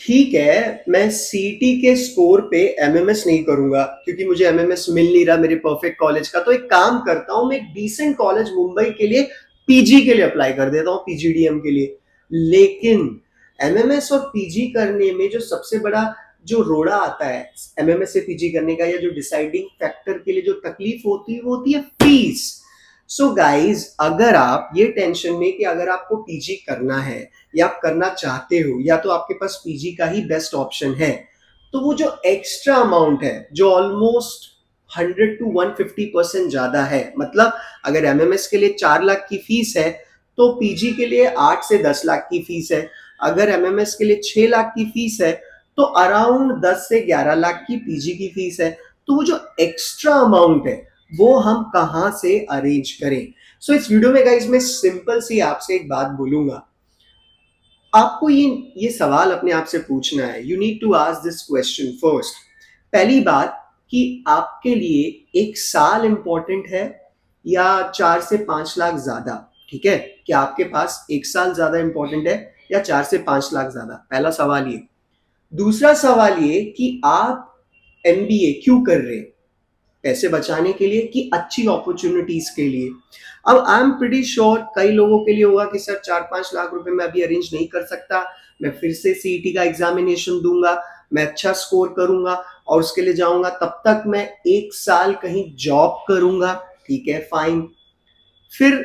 ठीक है, मैं सीईटी के स्कोर पे एमएमएस नहीं करूंगा क्योंकि मुझे एमएमएस मिल नहीं रहा मेरे परफेक्ट कॉलेज का। तो एक काम करता हूं, मैं एक डिसेंट कॉलेज मुंबई के लिए पीजी के लिए अप्लाई कर देता हूं, पीजीडीएम के लिए। लेकिन एमएमएस और पीजी करने में जो सबसे बड़ा जो रोड़ा आता है एमएमएस से पीजी करने का, या जो डिसाइडिंग फैक्टर के लिए जो तकलीफ होती है वो होती है फीस। सो गाइज, अगर आप ये टेंशन में कि अगर आपको पीजी करना है या आप करना चाहते हो, या तो आपके पास पीजी का ही बेस्ट ऑप्शन है, तो वो जो एक्स्ट्रा अमाउंट है जो ऑलमोस्ट 100 to 150% ज्यादा है, मतलब अगर एमएमएस के लिए 4 लाख की फीस है तो पीजी के लिए 8 से 10 लाख की फीस है। अगर एमएमएस के लिए 6 लाख की फीस है तो अराउंड 10 से 11 लाख की पीजी की फीस है। तो वो जो एक्स्ट्रा अमाउंट है वो हम कहां से अरेंज करें? सो इस वीडियो में गाइस मैं सिंपल सी आपसे एक बात बोलूंगा। आपको ये सवाल अपने आप से पूछना है। You need to ask this question first. पहली बात कि आपके लिए 1 साल इंपॉर्टेंट है या 4 से 5 लाख ज्यादा? ठीक है, क्या आपके पास 1 साल ज्यादा इंपॉर्टेंट है या 4 से 5 लाख ज्यादा? पहला सवाल ये। दूसरा सवाल ये कि आप एमबीए क्यों कर रहे हैं? पैसे बचाने के लिए कि अच्छी अपॉर्चुनिटीज के लिए? अब आई एम प्रीटी श्योर कई लोगों के लिए होगा कि सर 4-5 लाख रुपए मैं अभी अरेंज नहीं कर सकता, मैं फिर से सीईटी का एग्जामिनेशन दूंगा, मैं अच्छा स्कोर करूंगा और उसके लिए जाऊंगा, तब तक मैं 1 साल कहीं जॉब करूंगा। ठीक है, फाइन। फिर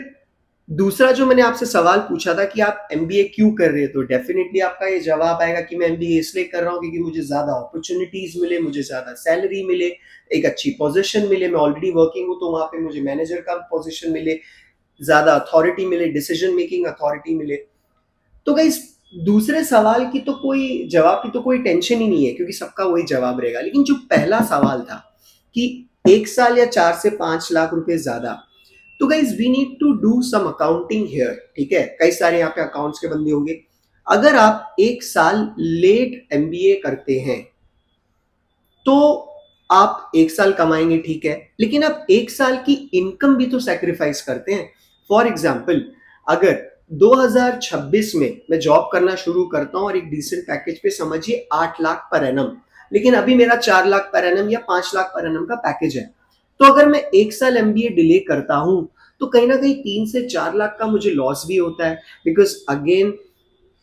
दूसरा जो मैंने आपसे सवाल पूछा था कि आप एमबीए क्यों कर रहे हो, तो डेफिनेटली आपका ये जवाब आएगा कि मैं एमबीए इसलिए कर रहा हूँ क्योंकि मुझे ज्यादा अपॉर्चुनिटीज मिले, मुझे ज्यादा सैलरी मिले, एक अच्छी पोजीशन मिले, मैं ऑलरेडी वर्किंग हूँ तो वहां पे मुझे मैनेजर का पोजीशन मिले, ज्यादा अथॉरिटी मिले, डिसीजन मेकिंग अथॉरिटी मिले। तो गाइस, दूसरे सवाल की तो कोई जवाब की तो कोई टेंशन ही नहीं है क्योंकि सबका वही जवाब रहेगा। लेकिन जो पहला सवाल था कि 1 साल या 4 से 5 लाख रुपए ज्यादा, तो guys we need to do some accounting here. ठीक है, कई सारे यहाँ पे अकाउंट्स के बंदे होंगे। अगर आप 1 साल लेट एमबीए करते हैं तो आप 1 साल कमाएंगे, ठीक है, लेकिन आप 1 साल की इनकम भी तो सेक्रीफाइस करते हैं। फॉर एग्जाम्पल, अगर 2026 में मैं जॉब करना शुरू करता हूं और एक डिसेंट पैकेज पे, समझिए 8 लाख पर एनम, लेकिन अभी मेरा 4 लाख पर एनम या 5 लाख पर एनम का पैकेज है, तो अगर मैं 1 साल एमबीए डिले करता हूं तो कहीं ना कहीं 3 से 4 लाख का मुझे लॉस भी होता है। बिकॉज अगेन,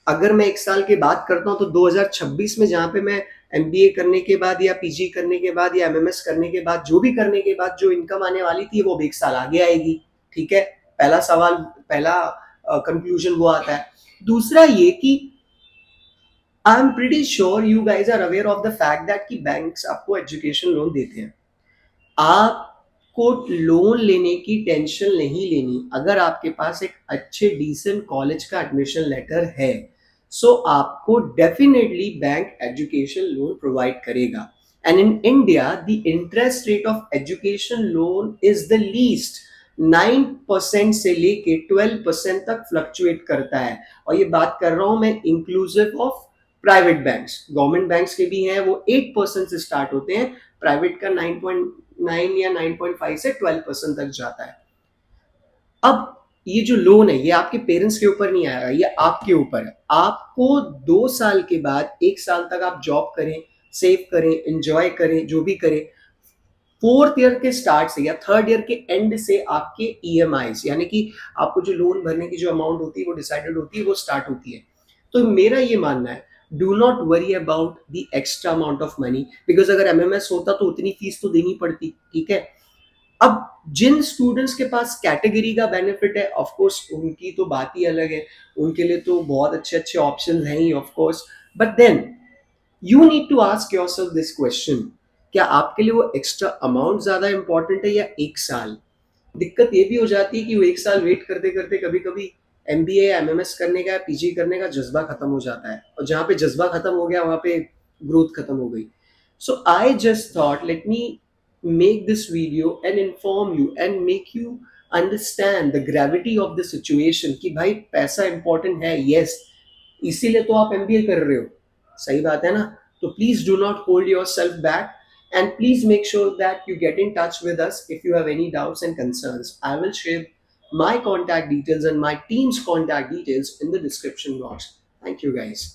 अगर मैं 1 साल की बात करता हूं तो 2026 में जहां पे मैं एमबीए करने के बाद या पीजी करने के बाद या एमएमएस करने के बाद जो भी करने के बाद जो इनकम आने वाली थी वो 1 साल आगे आएगी। ठीक है, पहला सवाल, पहला कंक्लूजन वो आता है। दूसरा ये कि I am pretty sure you guys are aware of the fact that कि बैंक्स आपको एजुकेशन लोन देते हैं। आपको लोन लेने की टेंशन नहीं लेनी अगर आपके पास एक अच्छे डिसेंट कॉलेज का एडमिशन लेटर है। सो आपको definitely bank education loan provide करेगा। And in India the interest rate of education loan is the least. 9% से लेके 12% तक फ्लक्चुएट करता है। और ये बात कर रहा हूं मैं inclusive of private banks. Government banks के भी हैं, वो 8% से स्टार्ट होते हैं, प्राइवेट का 9.9 या 9.5 से 12% तक जाता है। अब ये जो लोन है ये आपके पेरेंट्स के ऊपर नहीं आएगा, ये आपके ऊपर है। आपको 2 साल के बाद 1 साल तक आप जॉब करें, सेव करें, एंजॉय करें, जो भी करें, 4th ईयर के स्टार्ट से या 3rd ईयर के एंड से आपके ईएमआईज, यानी कि आपको जो लोन भरने की जो अमाउंट होती है वो डिसाइडेड होती है, वो स्टार्ट होती है। तो मेरा ये मानना है, do not worry about the extra amount of money, because अगर एमएमएस होता तो उतनी फीस तो देनी पड़ती। ठीक है, अब जिन स्टूडेंट्स के पास कैटेगरी का बेनिफिट है, ऑफ कोर्स उनकी तो बात ही अलग है, उनके लिए तो बहुत अच्छे अच्छे ऑप्शंस हैं ही of course. But then you need to ask yourself this question, क्या आपके लिए वो एक्स्ट्रा अमाउंट ज्यादा इंपॉर्टेंट है या 1 साल? दिक्कत ये भी हो जाती है कि वो 1 साल वेट करते करते कभी कभी एमबीए या एमएमएस करने का, पीजी करने का जज्बा खत्म हो जाता है, और जहां पे जज्बा खत्म हो गया वहां पे ग्रोथ खत्म हो गई। So I just thought let me make this video and inform you and make you understand the gravity of the situation कि भाई पैसा इंपॉर्टेंट है, यस, इसीलिए तो आप एमबीए कर रहे हो, सही बात है ना? तो please do not hold your self back and please make sure that you get in touch with us if you have any doubts and concerns. I will share my contact details and my team's contact details in the description box. Thank you guys.